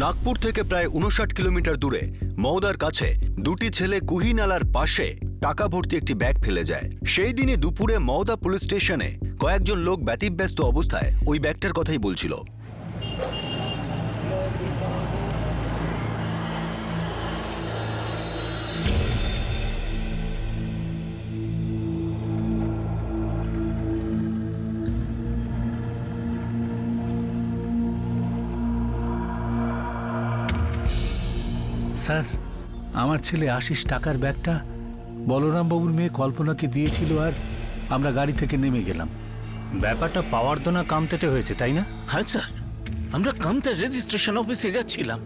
নাগপুর থেকে প্রায় 59 কিলোমিটার দূরে মওদার কাছে দুটি ছেলে কুহিনালার পাশে টাকা ভর্তি একটি ব্যাগ ফেলে যায়। সেই দিনে দুপুরে মওদা পুলিশ স্টেশনে কয়েকজন লোক ব্যতিব্যস্ত অবস্থায় ওই ব্যাগটার কথাই বলছিল। স্যার, আমার ছেলে আশিস টাকার ব্যাগটা বলরাম বাবুর মেয়ে কল্পনাকে দিয়েছিল আর আমরা গাড়ি থেকে নেমে গেলাম। ব্যাপারটা পাওয়ার দোনা কামতেতে হয়েছে, তাই না? হ্যাঁ স্যার, আমরা কামতা রেজিস্ট্রেশন অফিসে যাচ্ছিলাম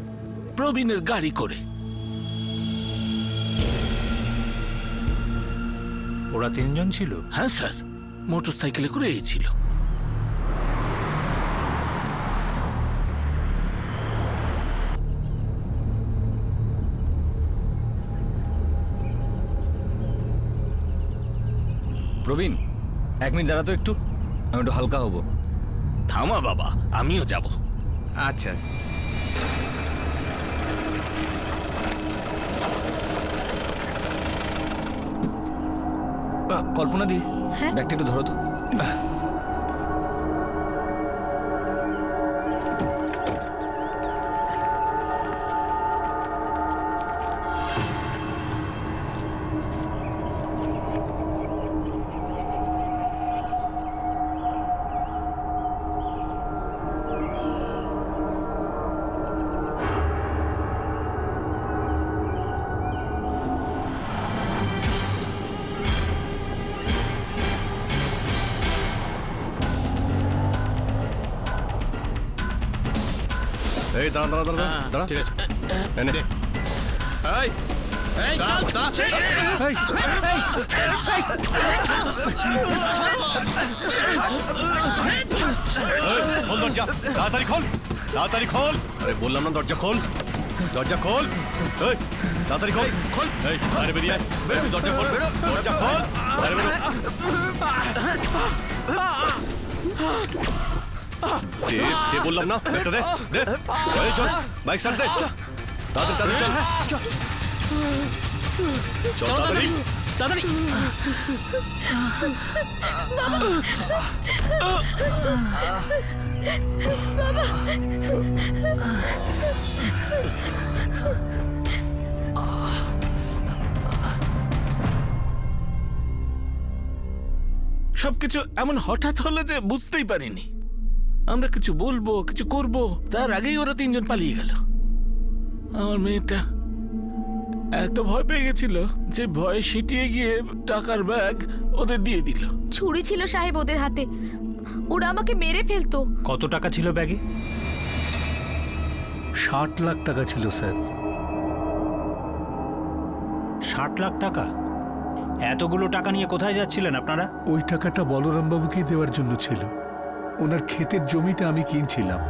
প্রবীণের গাড়ি করে। ওরা তিনজন ছিল? হ্যাঁ স্যার, মোটর সাইকেলে করে ছিল। প্রবীণ, 1 মিনিট দাঁড়াতো একটু, আমি একটু হালকা হব। থামা বাবা, আমিও যাব। আচ্ছা আচ্ছা। কল্পনা দি, ব্যাগটা একটু ধরো তো। এই দাঁড়া দাঁড়া দাঁড়া দাঁড়া, ঠিক আছে। দরজা তাড়াতাড়ি খোল, তাড়াতাড়ি খোল। আরে বললাম না দরজা খোল, দরজা খোল। এই তাড়াতাড়ি খোল, খোল। এই বাইরে বেরিয়ে আয়, দরজা খোল, দরজা খোল, বাইরে বেরো। দে বললাম না, ব্যাগটা দে, দে। এই চল, বাইক স্টার্ট দে, তাড়াতাড়ি তাড়াতাড়ি চল, চল তাড়াতাড়ি তাড়াতাড়ি। সবকিছু এমন হঠাৎ হলো যে বুঝতেই পারিনি। আমরা কিছু বলবো, কিছু করব, তার আগেই ওরা তিনজন পালিয়ে গেল। আমার মেয়েটা এত ভয় পেয়ে গেছিল যে ভয়ে সিটিয়ে গিয়ে টাকার ব্যাগ ওদের দিয়ে দিল। ছুরি ছিল সাহেব ওদের হাতে, ওরা আমাকে মেরে ফেলতো। কত টাকা ছিল ব্যাগে? 60 লাখ টাকা ছিল স্যার। 60 লাখ টাকা? এতগুলো টাকা নিয়ে কোথায় যাচ্ছিলেন আপনারা? ওই টাকাটা বলরাম বাবুকে দেওয়ার জন্য ছিল। ওনার ক্ষেতের জমিটা আমি কিনছিলাম।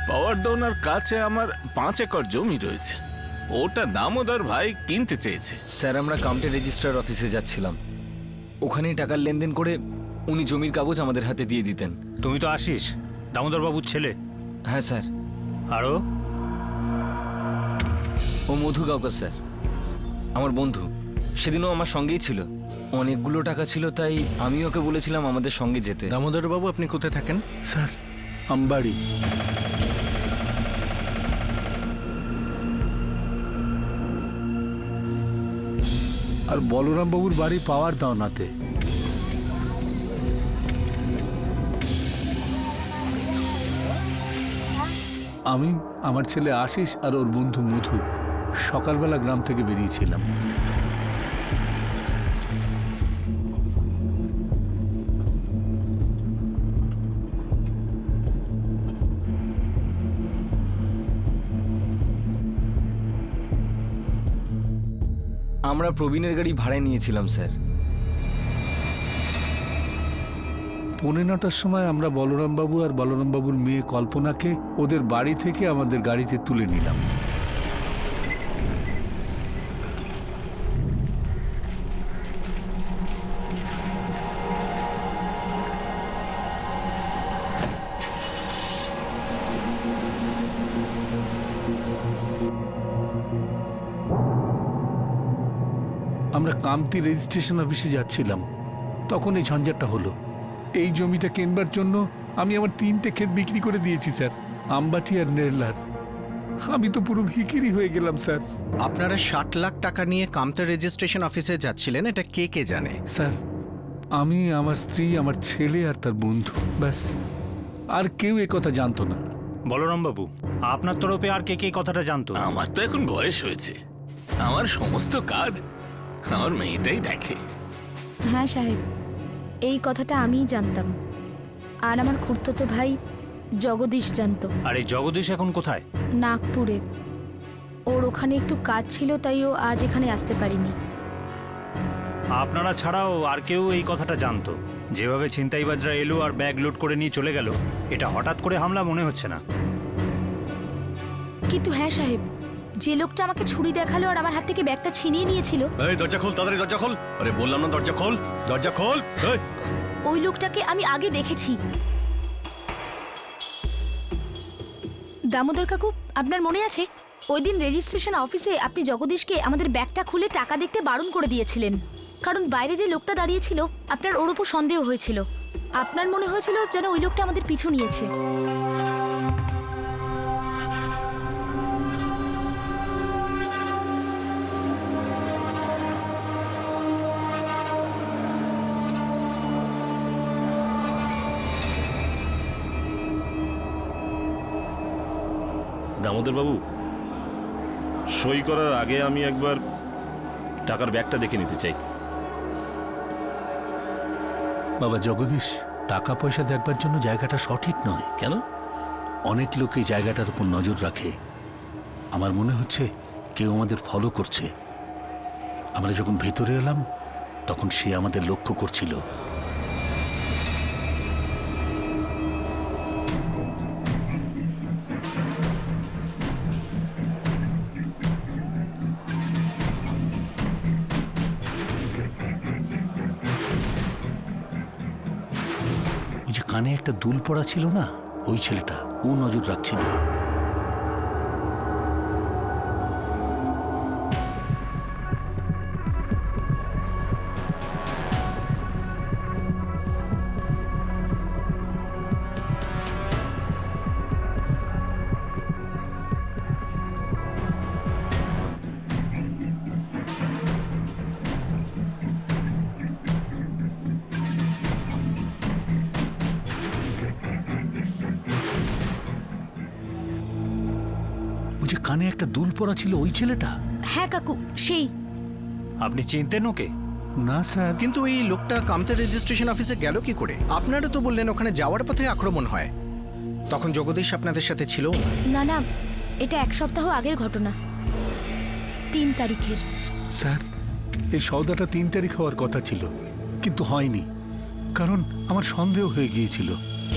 পাওয়ার দোনার কাছে আমার 5 একর জমি রয়েছে, ওটা দামোদর ভাই কিনতে চেয়েছে। স্যার, আমরা কামটে রেজিস্ট্রার অফিসে যাচ্ছিলাম, ওখানেই টাকার লেনদেন করে উনি জমির কাগজ আমাদের হাতে দিয়ে দিতেন। তুমি তো আশিস, দামোদর বাবুর ছেলে? হ্যাঁ স্যার। আরো? ও মধু গাঁওকর স্যার, আমার বন্ধু। সেদিনও আমার সঙ্গেই ছিল, অনেকগুলো টাকা ছিল, তাই আমি ওকে বলেছিলাম আমাদের সঙ্গে যেতে। দামোদর বাবু, আপনি কোথায় থাকেন? স্যার, আমবাড়ি। আর বলরাম বাবুর বাড়ি পাওয়ার দাওনাতে। আমি, আমার ছেলে আশিস আর ওর বন্ধু মধু সকালবেলা গ্রাম থেকে বেরিয়েছিলাম। আমরা প্রবীণের গাড়ি ভাড়ায় নিয়েছিলাম স্যার। 9:45টার সময় আমরা বলরাম বাবু আর বলরাম বাবুর মেয়ে কল্পনাকে ওদের বাড়ি থেকে আমাদের গাড়িতে তুলে নিলাম। আমরা কামতি রেজিস্ট্রেশন অফিসে যাচ্ছিলাম, তখন এই ঝঞ্ঝাটটা হলো। এই জমিটা কেনবার জন্য আমি আমার 3টে ক্ষেত বিক্রি করে দিয়েছি স্যার, আমবাটি আর নেরলার। আমি তো পুরো ভিখিরি হয়ে গেলাম স্যার। আপনারা 60 লাখ টাকা নিয়ে কামতা রেজিস্ট্রেশন অফিসে যাচ্ছিলেন, এটা কে কে জানে? স্যার আমি, আমার স্ত্রী, আমার ছেলে আর তার বন্ধু, ব্যাস। আর কেউ এ কথা জানতো না। বলরাম বাবু, আপনার তরফে আর কে কে কথাটা জানতো? আমার তো এখন বয়স হয়েছে, আমার সমস্ত কাজ আমার মেয়েটাই দেখে। হ্যাঁ সাহেব, এই কথাটা আমিই জানতাম, আর আমার খুড়তুতো ভাই জগদীশ জানতো। আর এই জগদীশ এখন কোথায়? নাগপুরে। ওর ওখানে একটু কাজ ছিল, তাই ও আজ এখানে আসতে পারিনি। আপনারা ছাড়াও আর কেউ এই কথাটা জানতো? যেভাবে ছিনতাইবাজরা এলো আর ব্যাগ লোড করে নিয়ে চলে গেল, এটা হঠাৎ করে হামলা মনে হচ্ছে না। কিন্তু হ্যাঁ সাহেব, যে লোকটা আমাকে ছুরি দেখালো আর আমার হাত থেকে ব্যাগটা ছিনিয়ে নিয়েছিল, এই দরজা খোল, তাড়াতাড়ি দরজা খোল। আরে বললাম না দরজা খোল, দরজা খোল। এই, ওই লোকটাকে আমি আগে দেখেছি। দামোদর কাকু, আপনার মনে আছে ওই দিন রেজিস্ট্রেশন অফিসে আপনি জগদীশকে আমাদের ব্যাগটা খুলে টাকা দেখতে বারণ করে দিয়েছিলেন, কারণ বাইরে যে লোকটা দাঁড়িয়েছিল আপনার ওর উপর সন্দেহ হয়েছিল। আপনার মনে হয়েছিল যেন ওই লোকটা আমাদের পিছু নিয়েছে। দামোদর বাবু, সই করার আগে আমি একবার টাকার ব্যাগটা দেখে নিতে চাই। বাবা জগদীশ, টাকা পয়সা দেখবার জন্য জায়গাটা সঠিক নয়। কেন? অনেক লোক এই জায়গাটার উপর নজর রাখে। আমার মনে হচ্ছে কেউ আমাদের ফলো করছে। আমরা যখন ভেতরে এলাম তখন সে আমাদের লক্ষ্য করছিল। ওই যে কানে একটা দুল পড়া ছিল না, ওই ছেলেটা, ও নজর রাখছিল। ওই যে কানে একটা দুল পড়া ছিল, ওই ছেলেটা। হ্যাঁ কাকু, সেই। আপনি চিনতেন ওকে? না স্যার। কিন্তু এই লোকটা কামতা রেজিস্ট্রেশন অফিসে গেল কি করে? আপনারা তো বললেন ওখানে যাওয়ার পথে আক্রমণ হয়, তখন জগদীশ আপনাদের সাথে ছিল না? না না, এটা 1 সপ্তাহ আগের ঘটনা, 3 তারিখের। স্যার, এই সওদাটা 3 তারিখ হওয়ার কথা ছিল, কিন্তু হয়নি, কারণ আমার সন্দেহ হয়ে গিয়েছিল।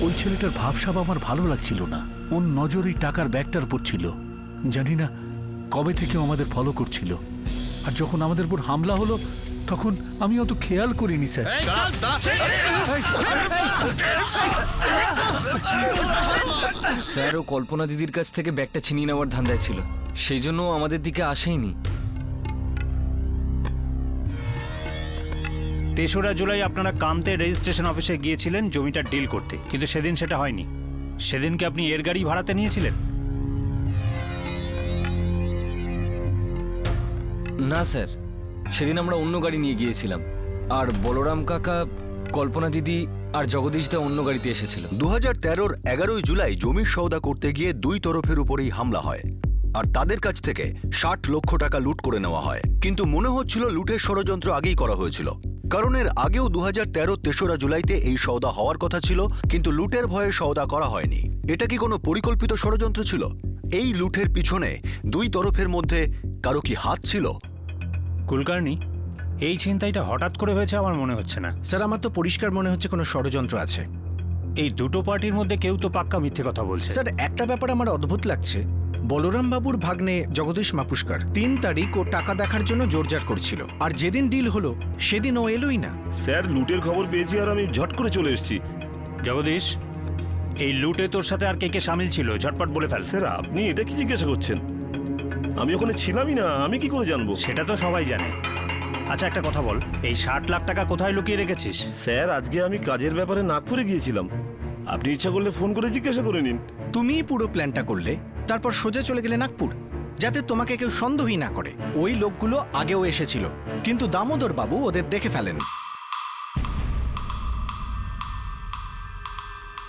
ওই ছেলেটার ভাবসাব আমার ভালো লাগছিল না। ওর নজর এই টাকার ব্যাগটার উপর ছিল। জানি না কবে থেকে আমাদের ফলো করছিল, আর যখন আমাদের উপর হামলা হলো তখন আমি অত খেয়াল করিনি স্যার। স্যার, ও কল্পনা দিদির কাছ থেকে ব্যাগটা ছিনিয়ে নেওয়ার ধান্দায় ছিল, সেই জন্য ও আমাদের দিকে আসেইনি। 3রা জুলাই আপনারা কামতে রেজিস্ট্রেশন অফিসে গিয়েছিলেন জমিটার ডিল করতে, কিন্তু সেদিন সেটা হয়নি। সেদিনকে আপনি এর গাড়ি ভাড়াতে নিয়েছিলেন? না স্যার, সেদিন আমরা অন্য গাড়ি নিয়ে গিয়েছিলাম, আর বলরাম কাকা, কল্পনা দিদি আর জগদীশদা অন্য গাড়িতে এসেছিল। 2013-র 11 জুলাই জমির সওদা করতে গিয়ে দুই তরফের উপরেই হামলা হয়, আর তাদের কাছ থেকে 60 লক্ষ টাকা লুট করে নেওয়া হয়। কিন্তু মনে হচ্ছিল লুটের ষড়যন্ত্র আগেই করা হয়েছিল, কারণ এর আগেও 2013 তেসরা জুলাইতে এই সওদা হওয়ার কথা ছিল, কিন্তু লুটের ভয়ে সওদা করা হয়নি। এটা কি কোনো পরিকল্পিত ষড়যন্ত্র ছিল? এই লুটের পিছনে দুই তরফের মধ্যে কারো কি হাত ছিল? কুলকার্নি, এই ছিনতাইটা হঠাৎ করে হয়েছে আমার মনে হচ্ছে না। স্যার, আমার তো পরিষ্কার মনে হচ্ছে কোনো ষড়যন্ত্র আছে। এই দুটো পার্টির মধ্যে কেউ তো পাক্কা মিথ্যে কথা বলছে। স্যার, একটা ব্যাপার আমার অদ্ভুত লাগছে। বলরাম বাবুর ভাগ্নে জগদীশ মাপুষ্কর 3 তারিখ ও টাকা দেখার জন্য জোরজার করছিল, আর যেদিন ডিল হলো সেদিন ও এলোই না। স্যার, লুটের খবর পেয়েছি আর আমি ঝট করে চলে এসেছি। জগদীশ, এই লুটে তোর সাথে আর কে কে সামিল ছিল ঝটপট বলে ফেল। স্যার, আপনি এটা কি জিজ্ঞাসা করছেন? আমি ওখানে ছিলামই না, আমি কি করে জানবো? সেটা তো সবাই জানে, আচ্ছা একটা কথা বল, এই 60 লাখ টাকা কোথায় লুকিয়ে রেখেছিস? স্যার আজকে আমি কাজের ব্যাপারে নাগপুরে গিয়েছিলাম। আপনি ইচ্ছা করলে ফোন করে জিজ্ঞাসা করে নিন। তুমিই পুরো প্ল্যানটা করলে, তারপর সোজা চলে গেলে নাগপুর, যাতে তোমাকে কেউ সন্দেহই না করে। ওই লোকগুলো আগেও এসেছিল, কিন্তু দামোদর বাবু ওদের দেখে ফেলেন।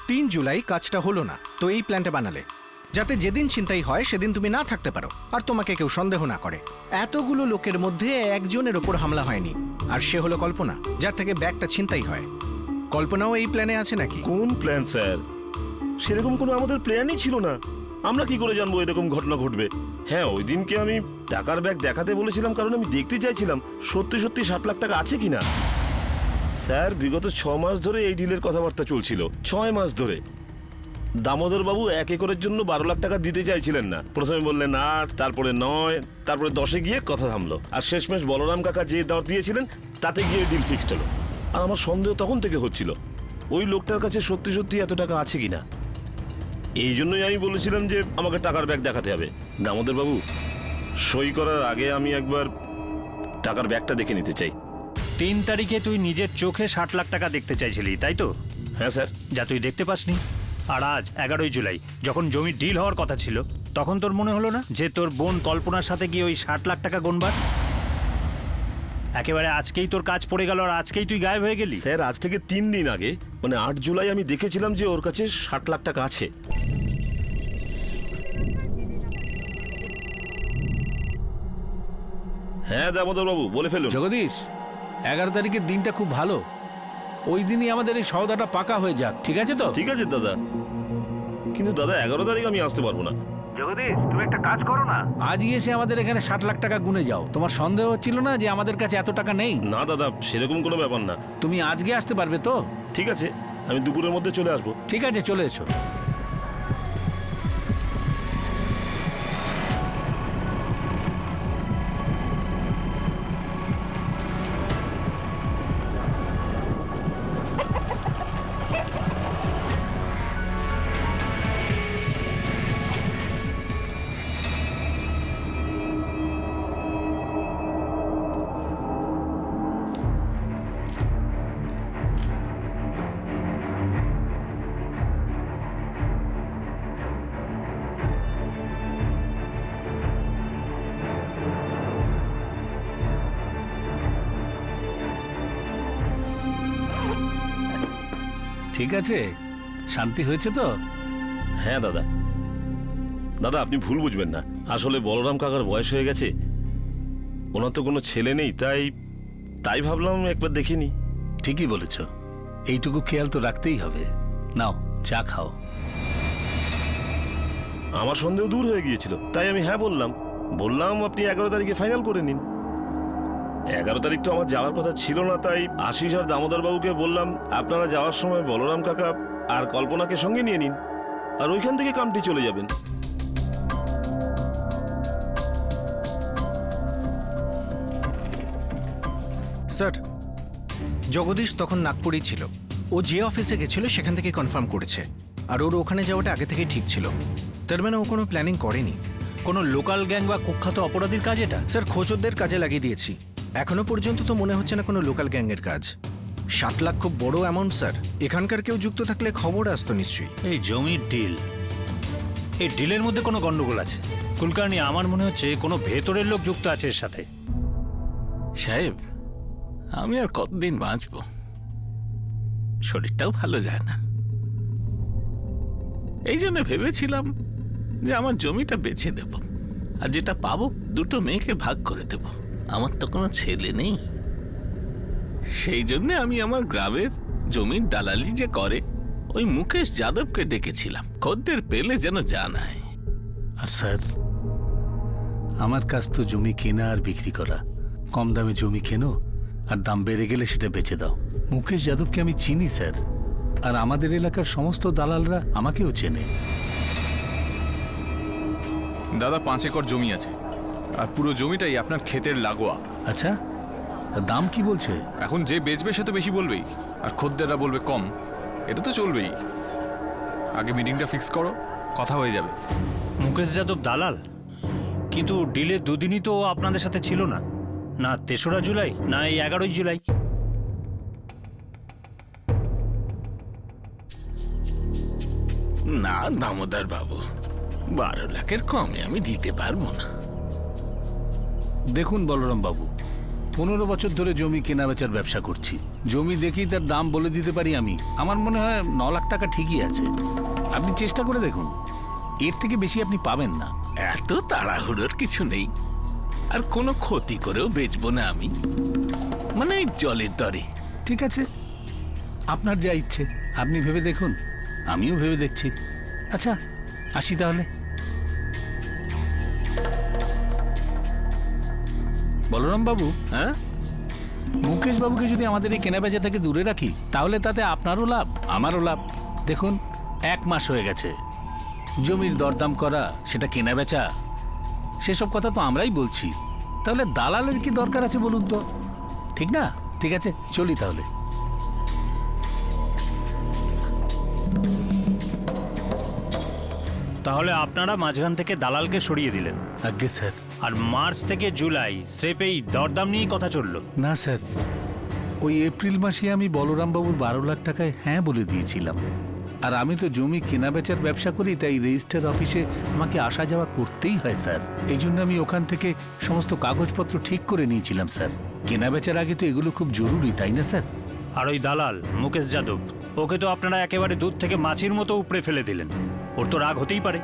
3 জুলাই কাজটা হলো না, তো এই প্ল্যানটা বানালে যাতে যেদিন ছিনতাই হয় সেদিন তুমি না থাকতে পারো আর তোমাকে কেউ সন্দেহ না করে। এতগুলো লোকের মধ্যে একজনের ওপর হামলা হয়নি, আর সে হলো কল্পনা, যার থেকে ব্যাগটা ছিনতাই হয়। কল্পনাও এই প্ল্যানে আছে নাকি? কোন প্ল্যান স্যার? সেরকম কোনো আমাদের প্ল্যানই ছিল না। আমরা কি করে জানবো এরকম ঘটনা ঘটবে? হ্যাঁ, ওই দিনকে আমি টাকার ব্যাগ দেখাতে বলেছিলাম কারণ আমি দেখতে চাইছিলাম সত্যি সত্যি 60 লাখ টাকা আছে কিনা। স্যার বিগত 6 মাস ধরে এই ডিলের কথাবার্তা চলছিল। 6 মাস ধরে দামোদর বাবু 1 একরের জন্য 12 লাখ টাকা দিতে চাইছিলেন না। প্রথমে বললেন 8, তারপরে 9, তারপরে 10-এ গিয়ে কথা থামলো। আর শেষমেশ বলরাম কাকা যে দর দিয়েছিলেন তাতে গিয়ে ডিল ফিক্সড হলো। আর আমার সন্দেহ তখন থেকে হচ্ছিল ওই লোকটার কাছে সত্যি সত্যি এত টাকা আছে কিনা। এই জন্যই আমি বলেছিলাম যে আমাকে টাকার ব্যাগ দেখাতে হবে। দামোদর বাবু, সই করার আগে আমি একবার টাকার ব্যাগটা দেখে নিতে চাই। 3 তারিখে তুই নিজের চোখে 60 লাখ টাকা দেখতে চাইছিলি, তাই তো? হ্যাঁ স্যার। যা তুই দেখতে পাসনি। আর আজ 11ই জুলাই যখন জমির ডিল হওয়ার কথা ছিল, তখন তোর মনে হলো না যে তোর বোন কল্পনার সাথে গিয়ে ওই 60 লাখ টাকা গুনবার? একেবারে আজকেই তোর কাজ পড়ে গেল আর আজকেই তুই গায়েব হয়ে গেলি। স্যার আজ থেকে 3 দিন আগে মানে 8 জুলাই আমি দেখেছিলাম যে ওর কাছে 60 লাখ টাকা আছে। হ্যাঁ দামোদর বাবু, বলে ফেলুন। জগদীশ, 11 তারিখের দিনটা খুব ভালো। ওই দিনই আমাদের এই সওদাটা পাকা হয়ে যাক, ঠিক আছে তো? ঠিক আছে দাদা, কিন্তু দাদা 11 তারিখ আমি আসতে পারবো না। জগদীশ, তুমি একটা কাজ করো না, আজই এসে আমাদের এখানে 60 লাখ টাকা গুনে যাও। তোমার সন্দেহ হচ্ছিল না যে আমাদের কাছে এত টাকা নেই? না দাদা, সেরকম কোনো ব্যাপার না। তুমি আজকে আসতে পারবে তো? ঠিক আছে, আমি দুপুরের মধ্যে চলে আসবো। ঠিক আছে, চলে এসো। ঠিক আছে, শান্তি হয়েছে তো? হ্যাঁ দাদা। দাদা আপনি ভুল বুঝবেন না, আসলে বলরাম কাকার বয়স হয়ে গেছে, ওনার তো কোনো ছেলে নেই, তাই ভাবলাম একবার দেখিনি। ঠিকই বলেছ, এইটুকু খেয়াল তো রাখতেই হবে। নাও চা খাও। আমার সন্দেহ দূর হয়ে গিয়েছিল, তাই আমি হ্যাঁ বললাম আপনি 11 তারিখে ফাইনাল করে নিন। 11 তারিখ তো আমার যাওয়ার কথা ছিল না, তাই আশিস আর দামোদর বাবুকে বললাম আপনারা যাওয়ার সময় বলরাম কাকা আর কল্পনাকে সঙ্গে নিয়ে নিন, আর ওইখান থেকে কামটি চলে যাবেন। স্যার, জগদীশ তখন নাগপুরেই ছিল। ও যে অফিসে গেছিল সেখান থেকে কনফার্ম করেছে, আর ওর ওখানে যাওয়াটা আগে থেকেই ঠিক ছিল। তার মানে ও কোনো প্ল্যানিং করেনি। কোনো লোকাল গ্যাং বা কুখ্যাত অপরাধীর কাজ এটা? স্যার, খোঁজদের কাজে লাগিয়ে দিয়েছি। এখনো পর্যন্ত তো মনে হচ্ছে না কোনো লোকাল গ্যাংয়ের কাজ। 60 লাখ খুব বড় অ্যামাউন্ট স্যার। এখানকার কেউ যুক্ত থাকলে খবর আসতো নিশ্চয়ই। এই জমির ডিল, এই ডিলের মধ্যে কোনো গন্ডগোল আছে। কুলকার্নি, আমার মনে হচ্ছে কোনো ভেতরের লোক যুক্ত আছে এর সাথে। সাহেব, আমি আর কতদিন বাঁচবো? শরীরটাও ভালো যায় না। এই জন্য ভেবেছিলাম যে আমার জমিটা বেচে দেব, আর যেটা পাবো 2টো মেয়েকে ভাগ করে দেব। আমার তো কোনো ছেলে নেই, সেই জন্য আমি আমার গ্রামের জমির দালালি যে করে ওই মুকেশ যাদবকে ডেকেছিলাম, খদ্দের পেলে যেন জানায়। আর স্যার, আমার কাজ তো জমি কেনা আর বিক্রি করা। কম দামে জমি কেনো, আর দাম বেড়ে গেলে সেটা বেচে দাও। মুকেশ যাদবকে আমি চিনি স্যার, আর আমাদের এলাকার সমস্ত দালালরা আমাকেও চেনে। দাদা 5 একর জমি আছে, আর পুরো জমিটাই আপনার ক্ষেতের লাগোয়া। আচ্ছা, তা দাম কি বলছে? এখন যে বেচবে সে তো বেশি বলবেই, আর খদ্দেররা বলবে কম। এটা তো চলবেই। আগে মিটিংটা ফিক্স করো, কথা হয়ে যাবে। মুকেশ যাদব দালাল? কিন্তু ডিলের 2 দিনই তো ও আপনাদের সাথে ছিল না। না ৩রা জুলাই, না এই ১১ই জুলাই? না দামোদর বাবু, 12 লাখের কমে আমি দিতে পারবো না। দেখুন বলরাম বাবু, 15 বছর ধরে জমি কেনা বেচার ব্যবসা করছি। জমি দেখেই তার দাম বলে দিতে পারি আমি। আমার মনে হয় 9 লাখ টাকা ঠিকই আছে। আপনি চেষ্টা করে দেখুন, এর থেকে বেশি আপনি পাবেন না। এত তাড়াহুড়োর কিছু নেই, আর কোনো ক্ষতি করেও বেচবো না আমি, মানে এই জলের দরে। ঠিক আছে, আপনার যা ইচ্ছে আপনি ভেবে দেখুন, আমিও ভেবে দেখছি। আচ্ছা আসি তাহলে। বলরাম বাবু, হ্যাঁ, মুকেশ বাবুকে যদি আমাদের এই কেনাবেচা থেকে দূরে রাখি, তাহলে তাতে আপনারও লাভ আমারও লাভ। দেখুন 1 মাস হয়ে গেছে, জমির দরদাম করা, সেটা কেনাবেচা, সেসব কথা তো আমরাই বলছি। তাহলে দালালের কি দরকার আছে বলুন তো? ঠিক না? ঠিক আছে, চলি তাহলে। তাহলে আপনারা মাঝখান থেকে দালালকে সরিয়ে দিলেন, আজ্ঞে স্যার। আর মার্চ থেকে জুলাই স্রেফ এই দরদাম নিয়েই কথা চললো। না স্যার, ওই এপ্রিল মাসে আমি বলরামবাবুর 12 লাখ টাকায় হ্যাঁ বলে দিয়েছিলাম। আর আমি তো জমি কেনাবেচার ব্যবসা করি, তাই রেজিস্টার অফিসে আমাকে আসা যাওয়া করতেই হয় স্যার। এই জন্য আমি ওখান থেকে সমস্ত কাগজপত্র ঠিক করে নিয়েছিলাম স্যার। কেনাবেচার আগে তো এগুলো খুব জরুরি, তাই না স্যার? আর ওই দালাল মুকেশ যাদব, ওকে তো আপনারা একেবারে দুধ থেকে মাছির মতো উপড়ে ফেলে দিলেন। ওর তো রাগ হতেই পারে।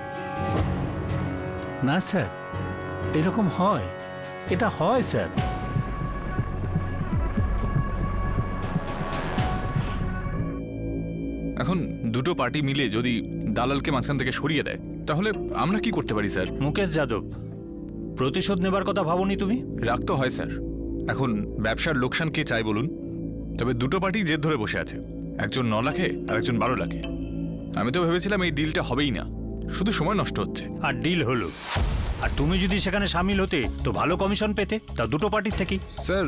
না স্যার, এরকম হয়, এটা হয় স্যার। এখন দুটো পার্টি মিলে যদি দালালকে মাঝখান থেকে সরিয়ে দেয়, তাহলে আমরা কি করতে পারি স্যার? মুকেশ যাদব, প্রতিশোধ নেবার কথা ভাবনি তুমি? রাগ তো হয় স্যার। এখন ব্যবসার লোকসান কে চায় বলুন? তবে দুটো পার্টি জেদ ধরে বসে আছে, একজন 9 লাখে আর একজন 12 লাখে। আমি তো ভেবেছিলাম এই ডিলটা হবেই না, শুধু সময় নষ্ট হচ্ছে। আর ডিল হলো। আর তুমি যদি সেখানে সামিল হতে তো ভালো কমিশন পেতে, তা দুটো পার্টির থেকেই। স্যার,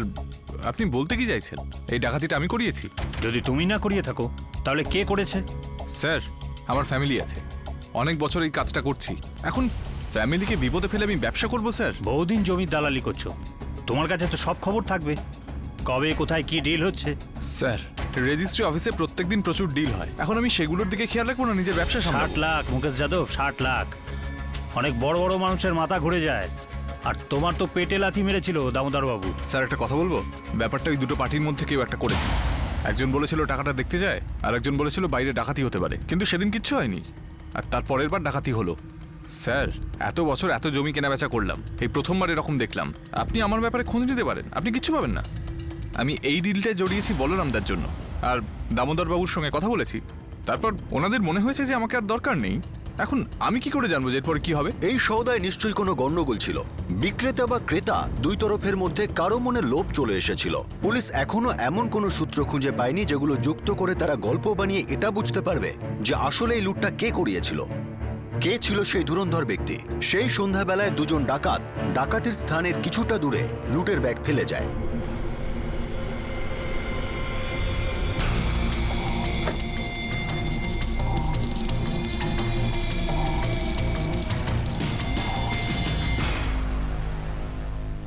আপনি বলতে কি চাইছেন? এই ডাকাতিটা আমি করিয়েছি? যদি তুমি না করিয়ে থাকো, তাহলে কে করেছে? স্যার, আমার ফ্যামিলি আছে, অনেক বছর এই কাজটা করছি। এখন ফ্যামিলিকে বিপদে ফেলে আমি ব্যবসা করব স্যার? বহুদিন জমির দালালি করছো, তোমার কাছে তো সব খবর থাকবে, কবে কোথায় কি ডিল হচ্ছে। স্যার, রেজিস্ট্রি অফিসে প্রত্যেকদিন প্রচুর ডিল হয়, এখন আমি সেগুলোর দিকে খেয়াল রাখবো না নিজের ব্যবসা? 60 লাখ মুকেশ যাদব, 60 লাখ। অনেক বড় বড় মানুষের মাথা ঘুরে যায়, আর তোমার তো পেটে লাথি মেরেছিল দামোদর বাবু। স্যার, একটা কথা বলবো? ব্যাপারটা ওই দুটো পার্টির মধ্যে কেউ একটা করেছে। একজন বলেছিল টাকাটা দেখতে যায়, আর একজন বলেছিল বাইরে ডাকাতি হতে পারে, কিন্তু সেদিন কিচ্ছু হয়নি, আর তার পরের বার ডাকাতি হলো। স্যার, এত বছর এত জমি কেনাবেচা করলাম, এই প্রথমবার এরকম দেখলাম। আপনি আমার ব্যাপারে খোঁজ নিতে পারেন, আপনি কিচ্ছু পাবেন না। আমি এই ডিলটায় জড়িয়েছি বলরামদার জন্য, আর দামোদর বাবুর সঙ্গে কথা বলেছি। তারপর ওনাদের মনে হয়েছে যে আমাকে আর দরকার নেই। এখন আমি কি করে জানবো যে এরপরে কি হবে? এই সৌদায় নিশ্চয়ই কোনো গন্ডগোল ছিল। বিক্রেতা বা ক্রেতা দুই তরফের মধ্যে কারো মনে লোভ চলে এসেছিল। পুলিশ এখনো এমন কোনো সূত্র খুঁজে পায়নি যেগুলো যুক্ত করে তারা গল্প বানিয়ে এটা বুঝতে পারবে যে আসলে এই লুটটা কে করিয়েছিল, কে ছিল সেই ধুরন্ধর ব্যক্তি। সেই সন্ধ্যাবেলায় দুজন ডাকাত ডাকাতির স্থানের কিছুটা দূরে লুটের ব্যাগ ফেলে যায়।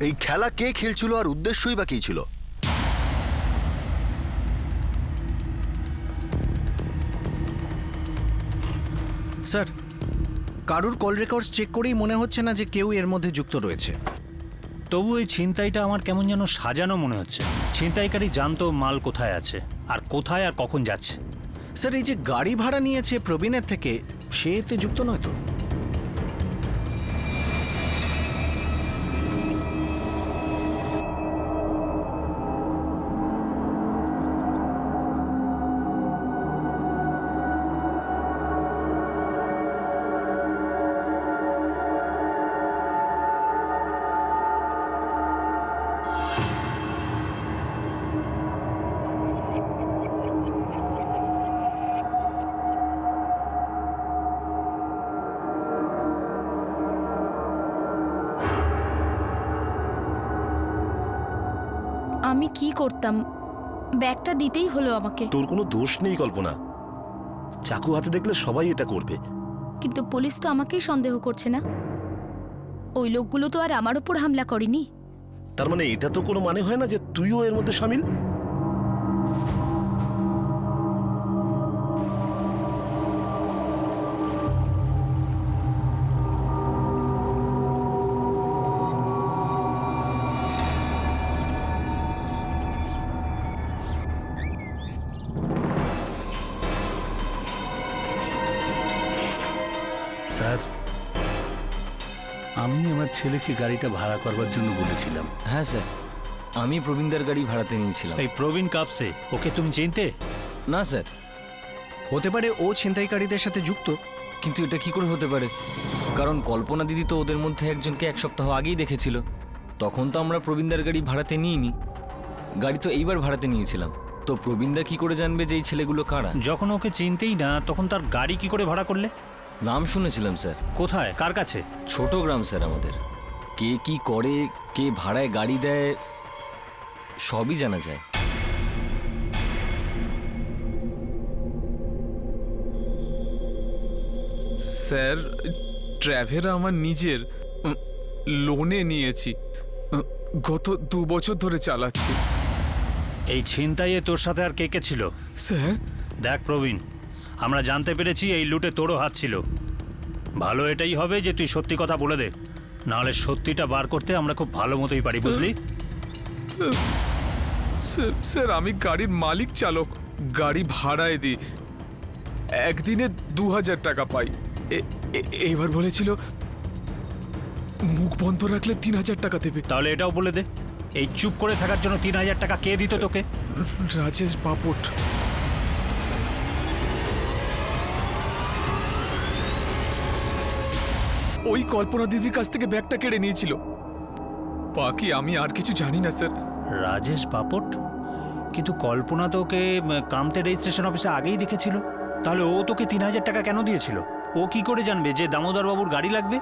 এই খেলা কে খেলছিল আর উদ্দেশ্যই বা কি ছিল? স্যার, কারুর কল রেকর্ডস চেক করেই মনে হচ্ছে না যে কেউ এর মধ্যে যুক্ত রয়েছে। তবু এই ছিনতাইটা আমার কেমন যেন সাজানো মনে হচ্ছে। ছিনতাইকারী জানতো মাল কোথায় আছে, আর কোথায় আর কখন যাচ্ছে। স্যার, এই যে গাড়ি ভাড়া নিয়েছে প্রবীণের থেকে, সে এতে যুক্ত নয় তো? আমি কি করতাম, ব্যাগটা দিতেই হলো আমাকে। তোর কোনো দোষ নেই কল্পনা, চাকু হাতে দেখলে সবাই এটা করবে। কিন্তু পুলিশ তো আমাকেই সন্দেহ করছে না। ওই লোকগুলো তো আর আমার উপর হামলা করেনি। তার মানে এটা তো কোনো মানে হয় না যে তুইও এর মধ্যে সামিল। স্যার, আমি আমার ছেলেকে গাড়িটা ভাড়া করবার জন্য বলেছিলাম। হ্যাঁ স্যার, আমি প্রবীণদার গাড়ি ভাড়াতে নিয়েছিলাম। এই প্রবীণ কাপসে ওকে তুমি চিনতে? না স্যার, হতে পারে ও ছিনতাইকারীদের সাথে যুক্ত। কিন্তু এটা কি করে হতে পারে? কারণ কল্পনা দিদি তো ওদের মধ্যে একজনকে 1 সপ্তাহ আগেই দেখেছিল। তখন তো আমরা প্রবীণদার গাড়ি ভাড়াতে নিইনি, গাড়ি তো এইবার ভাড়াতে নিয়েছিলাম। তো প্রবীণদা কি করে জানবে যে এই ছেলেগুলো কারা? যখন ওকে চিনতেই না তখন তার গাড়ি কি করে ভাড়া করলে? নাম শুনেছিলাম স্যার। কোথায়, কার কাছে? ছোট গ্রাম স্যার আমাদের। কে কি করে, কে ভাড়ায় গাড়ি দেয়, সবই জানা যায়। স্যার, ট্র্যাভেরা আমার নিজের, লোনে নিয়েছি, গত 2 বছর ধরে চালাচ্ছি। এই ছিনতাইয়ে তোর সাথে আর কে কে ছিল? স্যার, দেখ প্রবীণ, আমরা জানতে পেরেছি এই লুটে তোরও হাত ছিল। ভালো এটাই হবে যে তুই সত্যি কথা বলে দে, নাহলে সত্যিটা বার করতে আমরা খুব ভালো মতোই পারি, বুঝলি? স্যার আমি গাড়ির মালিক চালক, গাড়ি ভাড়ায় দিই, একদিনে 2000 টাকা পাই। এবার বলেছিল মুখ বন্ধ রাখলে 3000 টাকা দেবে। তাহলে এটাও বলে দে, এই চুপ করে থাকার জন্য 3000 টাকা কে দিত তোকে? রাজেশ বাপট। ওই কল্পনা দিদির কাছ থেকে ব্যাগটা কেড়ে নিয়েছিল। বাকি আমি আর কিছু জানি না স্যার। রাজেশ বাপট? কিন্তু কল্পনা তো ওকে কামতে রেজিস্ট্রেশন অফিসে আগেই দেখেছিল, তাহলে ও তোকে 3000 টাকা কেন দিয়েছিল? ও কি করে জানবে যে দামোদর বাবুর গাড়ি লাগবে?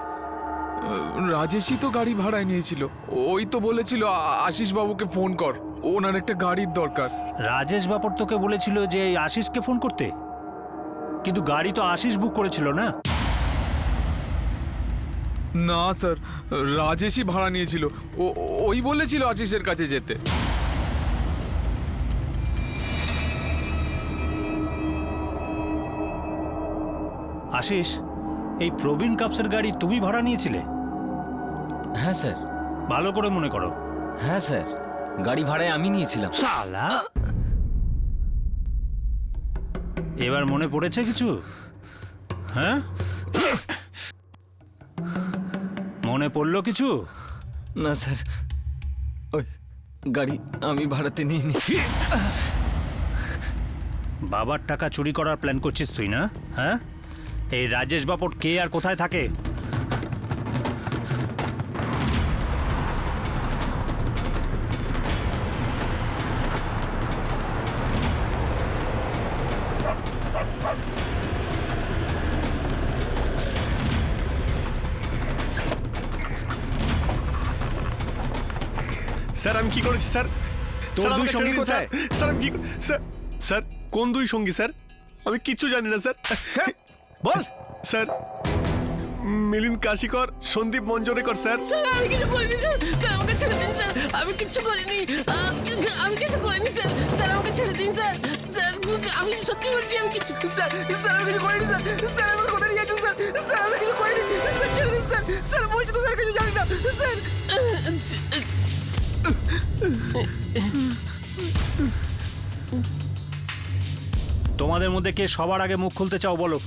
রাজেশই তো গাড়ি ভাড়ায় নিয়েছিল, ওই তো বলেছিল আশিস বাবুকে ফোন কর, ওনার একটা গাড়ির দরকার। রাজেশ বাপট তোকে বলেছিল যে এই আশিসকে ফোন করতে, কিন্তু গাড়ি তো আশিস বুক করেছিল না? না স্যার, রাজেশই ভাড়া নিয়েছিল, ওই বলেছিল আশিসের কাছে যেতে। আশিস, এই প্রবীণ কাপসের গাড়ি তুমি ভাড়া নিয়েছিলে? হ্যাঁ স্যার। ভালো করে মনে করো। হ্যাঁ স্যার, গাড়ি ভাড়ায় আমি নিয়েছিলাম। শালা, এবার মনে পড়েছে কিছু? হ্যাঁ, মনে পড়লো কিছু? না স্যার, ওই গাড়ি আমি ভাড়াতে নিইনি। বাবার টাকা চুরি করার প্ল্যান করছিস তুই, না? হ্যাঁ, এই রাজেশ বাপট কে আর কোথায় থাকে? স্যার আমি কি করেছি স্যার? তোর দুই সঙ্গী কোথায়? স্যার আমি কি স্যার স্যার কোন দুই সঙ্গী স্যার? আমি কিচ্ছু জানি না স্যার। বল। Sir মিলিন কাশিকর, Sandeep Manjrekar sir. Sir আমি কিছু করিনি স্যার, স্যার আমাকে ছেড়ে দিন স্যার, আমি কিচ্ছু করিনি, আমি কিছু করিনি স্যার, স্যার আমাকে ছেড়ে দিন স্যার, স্যার আমি সত্যি বলছি আমি কিছু, স্যার স্যার আমি কিছু করিনি স্যার, স্যার আমার কথা নিয়ে যাচ্ছে স্যার, স্যার আমি কিছু করিনি স্যার, ছেড়ে দিন স্যার, স্যার বলছি তো স্যার কিছু জানি না স্যার। তোমাদের মধ্যে কে সবার আগে মুখ খুলতে চাও বলো?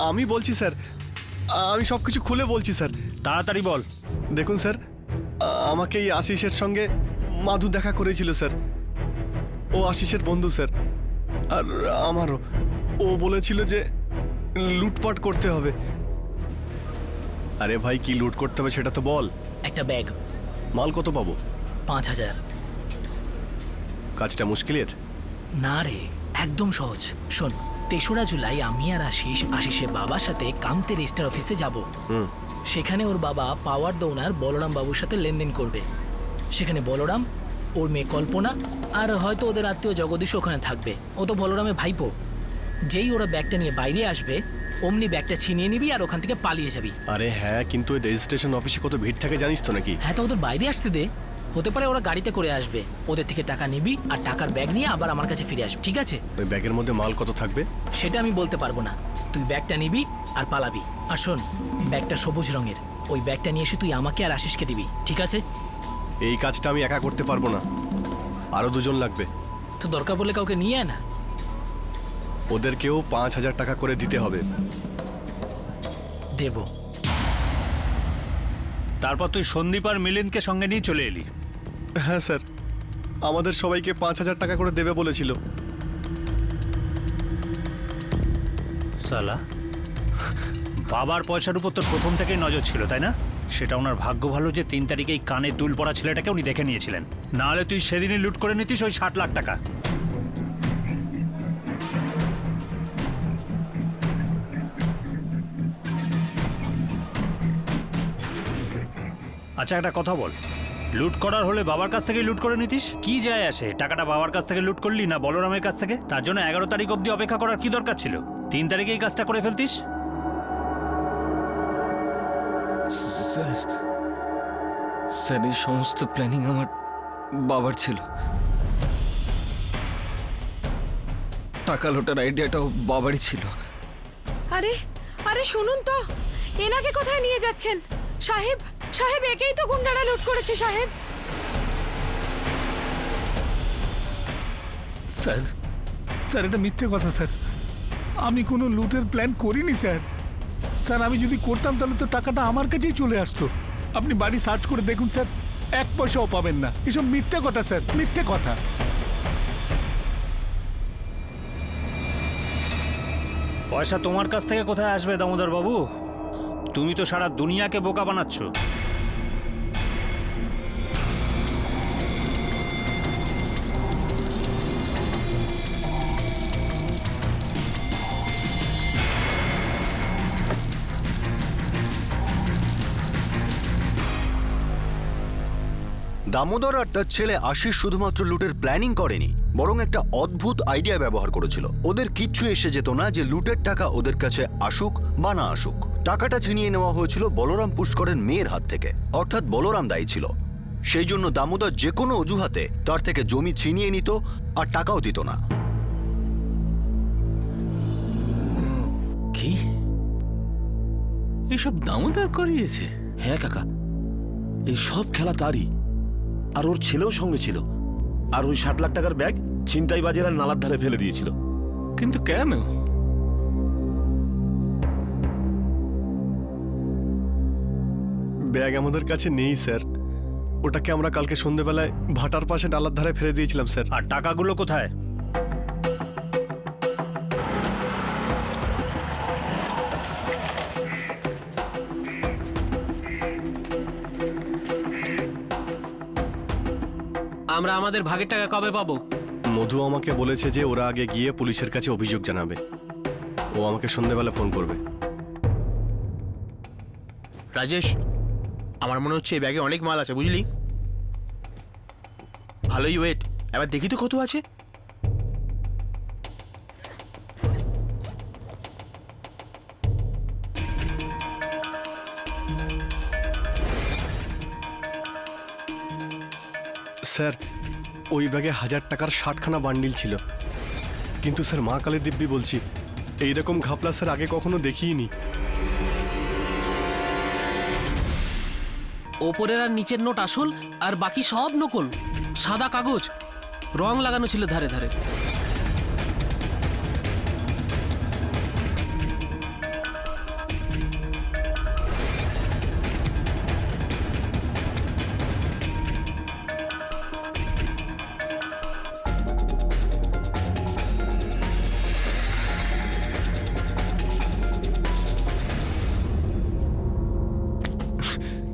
আমি বলছি স্যার, আমি সব কিছু খুলে বলছি স্যার। তাড়াতাড়ি বল। দেখুন স্যার, আমাকে এই আশিসের সঙ্গে মাধু দেখা করেছিল স্যার। ও আশিসের বন্ধু স্যার, আর আমারও। ও বলেছিল যে লুটপাট করতে হবে। আরে ভাই, কি লুট করতে হবে সেটা তো বল। একটা ব্যাগ। মাল কত পাবো? 5000। কাজটা মুশকিলের? না রে, একদম সহজ। শোন, 3রা জুলাই আমি আর আশিসের বাবার সাথে কামতে রেজিস্টার অফিসে যাব। সেখানে ওর বাবা পাওয়ার ওনার বলরাম বাবুর সাথে লেনদেন করবে। সেখানে বলরাম, ওর মেয়ে কল্পনা আর হয়তো ওদের আত্মীয় জগদীশ ওখানে থাকবে। ও তো বলরামের ভাইপো। যেই ওরা ব্যাগটা নিয়ে বাইরে আসবে, অমনি ব্যাগটা ছিনিয়ে নিবি আর ওখান থেকে পালিয়ে যাবি। আরে হ্যাঁ, কিন্তু ওই রেজিস্ট্রেশন অফিসে কত ভিড় থাকে জানিস তো নাকি? হ্যাঁ, তো ওদের বাইরে আসতে দে, হতে পারে ওরা গাড়িতে করে আসবে, ওদের থেকে টাকা নিবি আর টাকার ব্যাগ নিয়ে আবার আমার কাছে ফিরে আসবি, ঠিক আছে? ওই ব্যাগের মধ্যে মাল কত থাকবে? সেটা আমি বলতে পারবো না, তুই ব্যাগটা নিবি আর পালাবি। আর শোন, ব্যাগটা সবুজ রঙের, ওই ব্যাগটা নিয়ে এসে তুই আমাকে আর আশিসকে দিবি, ঠিক আছে? এই কাজটা আমি একা করতে পারবো না, আরো দুজন লাগবে। তো দরকার পড়লে কাউকে নিয়ে আয় না। ওদেরকেও 5,000 টাকা করে দিতে হবে। দেব। তারপর তুই সন্দীপ আর মিলিন্দকে সঙ্গে নিয়ে চলে এলি। হ্যাঁ স্যার, আমাদের সবাইকে 5,000 টাকা করে দেবে বলেছিল। সালা, বাবার পয়সার উপর তোর প্রথম থেকেই নজর ছিল, তাই না? সেটা ওনার ভাগ্য ভালো যে 3 তারিখে এই কানে দুল পড়া ছেলেটাকে উনি দেখে নিয়েছিলেন, নাহলে তুই সেদিনই লুট করে নিতিস ওই 60 লাখ টাকা। আচ্ছা, একটা কথা বল, লুট করার হলে বাবার কাছ থেকে লুট করে নিতিস, কি যায় আসে টাকাটা বাবার কাছ থেকে লুট করলি না বলরামের কাছ থেকে? তার জন্য 11 তারিখ অবধি অপেক্ষা করার কি দরকার ছিল? 3 তারিখে এই কাজটা করে ফেলতিস। স্যার, স্যার এই সমস্ত প্ল্যানিং আমার বাবার ছিল। টাকা লোটার আইডিয়াটাও বাবারই ছিল। আরে আরে শুনুন তো, এনাকে কোথায় নিয়ে যাচ্ছেন? সাহেব সাহেব, একেই তো গুন্ডারা লুট করেছে সাহেব। স্যার, স্যার এটা মিথ্যে কথা স্যার, আমি কোনো লুটের প্ল্যান করিনি স্যার। স্যার আমি যদি করতাম তাহলে তো টাকাটা আমার কাছেই চলে আসতো। আপনি বাড়ি সার্চ করে দেখুন স্যার, 1 পয়সাও পাবেন না। এসব মিথ্যে কথা স্যার, মিথ্যে কথা। পয়সা তোমার কাছ থেকে কোথায় আসবে দামোদর বাবু? তুমি তো সারা দুনিয়াকে বোকা বানাচ্ছ। দামোদর আর তার ছেলে আশিস শুধুমাত্র লুটের প্ল্যানিং করেনি, বরং একটা অদ্ভুত আইডিয়া ব্যবহার করেছিল। ওদের কিচ্ছু এসে যেত না যে লুটের টাকা ওদের কাছে আসুক বা না আসুক। টাকাটা ছিনিয়ে নেওয়া হয়েছিল বলরাম পুষ্করের মেয়ের হাত থেকে, অর্থাৎ বলরাম দায়ী ছিল। সেই জন্য দামোদর যে কোনো অজুহাতে তার থেকে জমি ছিনিয়ে নিত আর টাকাও দিত না। কি এসব দামোদর করিয়েছে? হ্যাঁ কাকা, এই সব খেলা তারই, আর ওর ছেলেও সঙ্গে ছিল। আর ওই 60 লাখ টাকার ব্যাগ ছিনতাইবাজেরা নালার ধারে ফেলে দিয়েছিল। কিন্তু কেন? ব্যাগ আমাদের কাছে নেই স্যার, ওটাকে আমরা কালকে সন্ধ্যেবেলায় ভাটার পাশে নালার ধারে ফেলে দিয়েছিলাম স্যার। আর টাকাগুলো কোথায়? আমরা আমাদের ভাগের টাকা কবে পাবো? মধু আমাকে বলেছে যে ওরা আগে গিয়ে পুলিশের কাছে অভিযোগ জানাবে। ও আমাকে সন্ধ্যেবেলা ফোন করবে। রাজেশ, আমার মনে হচ্ছে এই ব্যাগে অনেক মাল আছে, বুঝলি? ভালোই ওয়েট, এবার দেখি তো কত আছে। স্যার, ওই ব্যাগে 1000 টাকার 60খানা বান্ডিল ছিল। কিন্তু স্যার মা কালী দিব্যি বলছি, এইরকম ঘাপলা স্যার আগে কখনো দেখিনি। ওপরের আর নিচের নোট আসল আর বাকি সব নকল। সাদা কাগজ, রং লাগানো ছিল ধারে ধারে।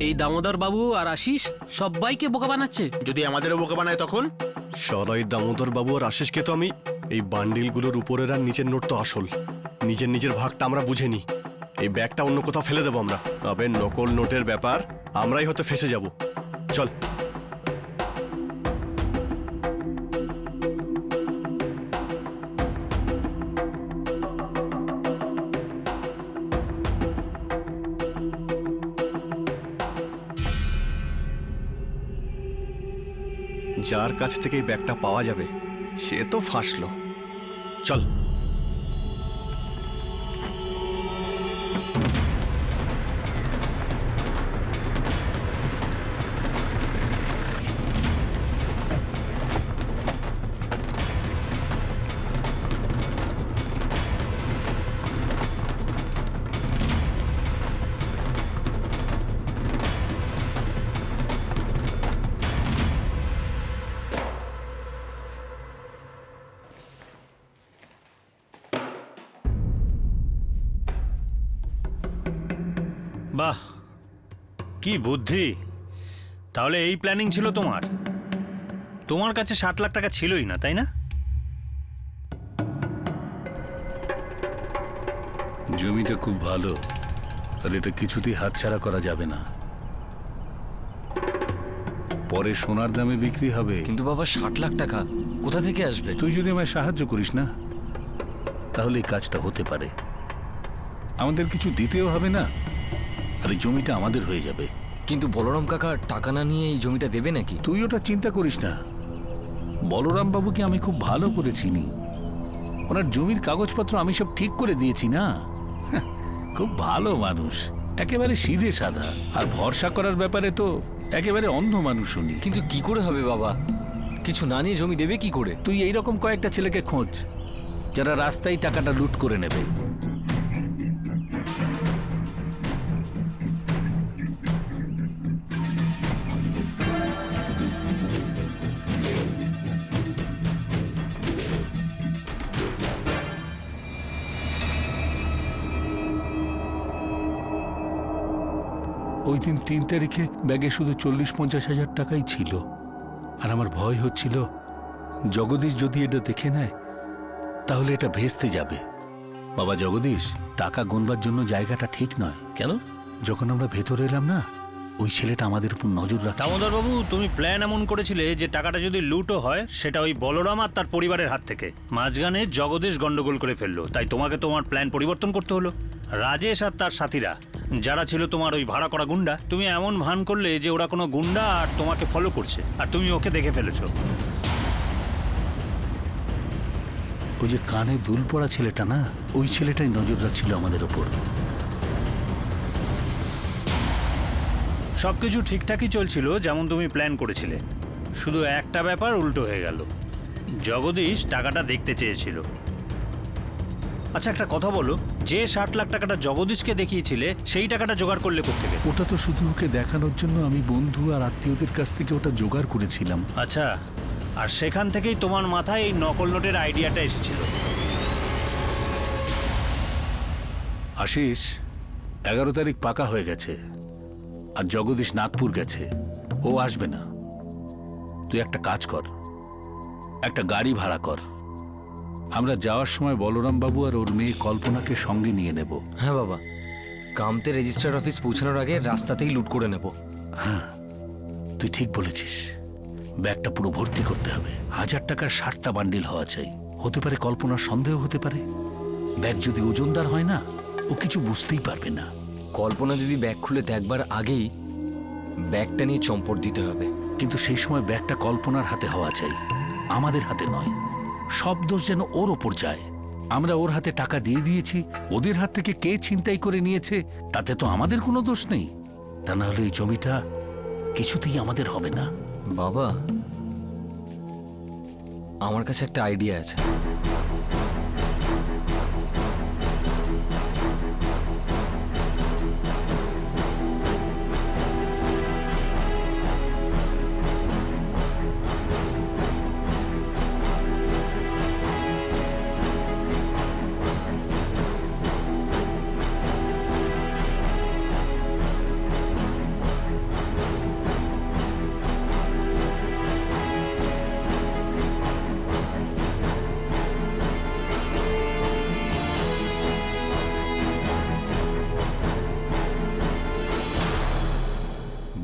এই দামোদর বাবু আর আশিস সবাইকে বোকা বানাচ্ছে। যদি আমাদেরও বোকা বানায় তখন? সরাই দামোদর বাবু আর আশিসকে তো আমি এই বান্ডিলগুলোর উপরের আর নিচের নোট তো আসল, নিজের নিজের ভাগটা আমরা বুঝে নি। এই ব্যাগটা অন্য কোথাও ফেলে দেবো আমরা, তবে নকল নোটের ব্যাপার আমরাই হয়তো ফেসে যাব। চল। যার কাছ থেকে এই ব্যাগটা পাওয়া যাবে সে তো ফাঁসলো। চল। বাহ, কি বুদ্ধি! তাহলে এই প্ল্যানিং ছিল তোমার? তোমার কাছে 60 লাখ টাকা ছিলই না, তাই না? জমিটা খুব ভালো, আর এটা কিছুতেই হাতছাড়া করা যাবে না। পরে সোনার দামে বিক্রি হবে। কিন্তু বাবা 60 লাখ টাকা কোথা থেকে আসবে? তুই যদি আমায় সাহায্য করিস না, তাহলে এই কাজটা হতে পারে। আমাদের কিছু দিতেও হবে না, আর এই জমিটা আমাদের হয়ে যাবে। কিন্তু বলরাম কাকা টাকা না নিয়ে এই জমিটা দেবে নাকি? তুই ওটা চিন্তা করিস না। বলরাম বাবুকে আমি খুব ভালো করে চিনি। ওনার জমির কাগজপত্র আমি সব ঠিক করে দিয়েছি না। খুব ভালো মানুষ, একেবারে সিধে সাদা। আর ভরসা করার ব্যাপারে তো একেবারে অন্ধ মানুষ উনি। কিন্তু কি করে হবে বাবা? কিছু না নিয়ে জমি দেবে কি করে? তুই এইরকম কয়েকটা ছেলেকে খোঁজ যারা রাস্তায় টাকাটা লুট করে নেবে। ওই দিন 3 তারিখে ব্যাগে শুধু 40-50 হাজার টাকাই ছিল। আর আমার ভয় হচ্ছিল জগদীশ যদি এটা দেখে নেয় তাহলে এটা ভেস্তে যাবে। বাবা জগদীশ, টাকা গোনবার জন্য জায়গাটা ঠিক নয়। কেন? যখন আমরা ভেতরে এলাম না, ওই ছেলেটা আমাদের উপর নজর রাখছে। দামোদর বাবু, তুমি প্ল্যান এমন করেছিলে যে টাকাটা যদি লুটও হয় সেটা ওই বলরাম আর তার পরিবারের হাত থেকে। মাঝখানে জগদীশ গন্ডগোল করে ফেললো, তাই তোমাকে তোমার প্ল্যান পরিবর্তন করতে হলো। রাজেশ আর তার সাথীরা যারা ছিল তোমার ওই ভাড়া করা গুন্ডা, তুমি এমন ভান করলে যে ওরা কোনো গুন্ডা আর তোমাকে ফলো করছে, আর তুমি ওকে দেখে ফেলেছো। ওই যে কানে দুল পড়া ছেলেটা না, ওই ছেলেটাই নজর রাখছিল আমাদের ওপর। সবকিছু ঠিকঠাকই চলছিল যেমন তুমি প্ল্যান করেছিলে, শুধু একটা ব্যাপার উল্টো হয়ে গেল। জগদীশ টাকাটা দেখতে চেয়েছিল। আচ্ছা একটা কথা বলো, যে 60 লাখ টাকাটা জগদীশকে দেখিয়েছিলে সেই টাকাটা জোগাড় করলে কোত্থেকে? ওটা তো শুধু ওকে দেখানোর জন্য আমি বন্ধু আর আত্মীয়দের কাছ থেকে ওটা জোগাড় করেছিলাম। আচ্ছা, আর সেখান থেকেই তোমার মাথায় এই নকল নোটের আইডিয়াটা এসেছিল। আশিস 11 তারিখ পাকা হয়ে গেছে, আর জগদীশ নাগপুর গেছে, ও আসবে না। তুই একটা কাজ কর, একটা গাড়ি ভাড়া কর। আমরা যাওয়ার সময় বলরাম বাবু আর ওর মেয়ে কল্পনাকে সঙ্গে নিয়ে নেব। হ্যাঁ বাবা, কামতে রেজিস্ট্রার অফিস পৌঁছানোর আগে রাস্তাতেই লুট করে নেব। হ্যাঁ, তুই ঠিক বলেছিস। ব্যাগটা পুরো ভর্তি করতে হবে। 1000 টাকার 60টা বান্ডিল হওয়া চাই। হতে পারে কল্পনার সন্দেহ হতে পারে। ব্যাগ যদি ওজনদার হয় না, ও কিছু বুঝতেই পারবে না। কল্পনা যদি ব্যাগ খুলে দেখবার আগেই ব্যাগটা নিয়ে চম্পট দিতে হবে। কিন্তু সেই সময় ব্যাগটা কল্পনার হাতে হওয়া চাই, আমাদের হাতে নয়। সব দোষ যেন ওর ওপর যায়। আমরা ওর হাতে টাকা দিয়ে দিয়েছি, ওদের হাত থেকে কে ছিনতাই করে নিয়েছে তাতে তো আমাদের কোনো দোষ নেই। তা না হলে এই জমিটা কিছুতেই আমাদের হবে না। বাবা, আমার কাছে একটা আইডিয়া আছে।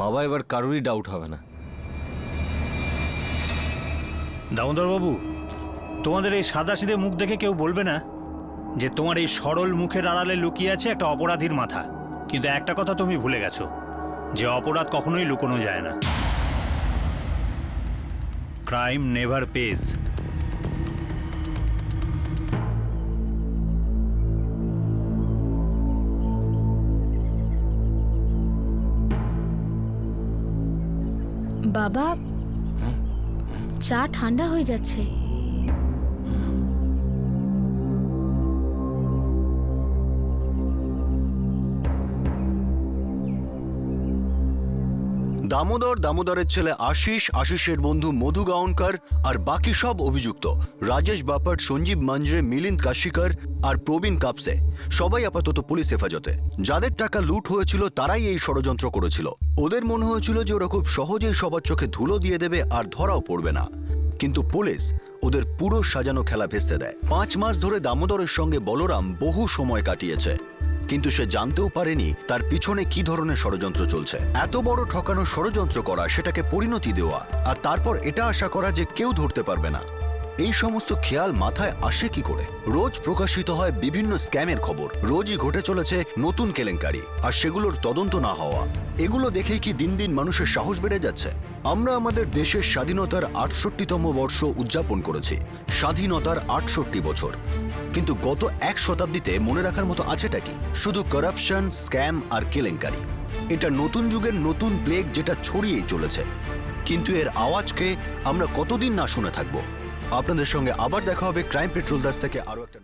বাবা, এবার কারোরই ডাউট হবে না। দামোদর বাবু, তোমাদের এই সাদাসিধে মুখ দেখে কেউ বলবে না যে তোমার এই সরল মুখের আড়ালে লুকিয়ে আছে একটা অপরাধীর মাথা। কিন্তু একটা কথা তুমি ভুলে গেছো, যে অপরাধ কখনোই লুকোনো যায় না। Crime never page. বাবা, চা ঠান্ডা হয়ে যাচ্ছে। দামোদরের ছেলে আশিস, আশিসের বন্ধু মধু গাওনকর আর বাকি সব অভিযুক্ত রাজেশ বাপট, সঞ্জীব মাঞ্জরে, মিলিন্দ কাশিকর আর প্রবীণ কাপসে সবাই আপাতত পুলিশ হেফাজতে। যাদের টাকা লুট হয়েছিল তারাই এই ষড়যন্ত্র করেছিল। ওদের মনে হয়েছিল যে ওরা খুব সহজেই সবার চোখে ধুলো দিয়ে দেবে আর ধরাও পড়বে না, কিন্তু পুলিশ ওদের পুরো সাজানো খেলা ভেস্তে দেয়। 5 মাস ধরে দামোদরের সঙ্গে বলরাম বহু সময় কাটিয়েছে, কিন্তু সে জানতেও পারেনি তার পিছনে কি ধরনের ষড়যন্ত্র চলছে। এত বড় ঠকানো ষড়যন্ত্র করা, সেটাকে পরিণতি দেওয়া, আর তারপর এটা আশা করা যে কেউ ধরতে পারবে না, এই সমস্ত খেয়াল মাথায় আসে কি করে? রোজ প্রকাশিত হয় বিভিন্ন স্ক্যামের খবর, রোজই ঘটে চলেছে নতুন কেলেঙ্কারি, আর সেগুলোর তদন্ত না হওয়া। এগুলো দেখেই কি দিন দিন মানুষের সাহস বেড়ে যাচ্ছে? আমরা আমাদের দেশের স্বাধীনতার 68তম বর্ষ উদযাপন করেছি। স্বাধীনতার 68 বছর, কিন্তু গত 1 শতাব্দীতে মনে রাখার মতো আছেটা কি? শুধু করাপশন, স্ক্যাম আর কেলেঙ্কারি। এটা নতুন যুগের নতুন প্লেগ, যেটা ছড়িয়েই চলেছে। কিন্তু এর আওয়াজকে আমরা কতদিন না শুনে থাকবো? আপনাদের সঙ্গে আবার দেখা হবে ক্রাইম পেট্রোল দাস থেকে আরো একটা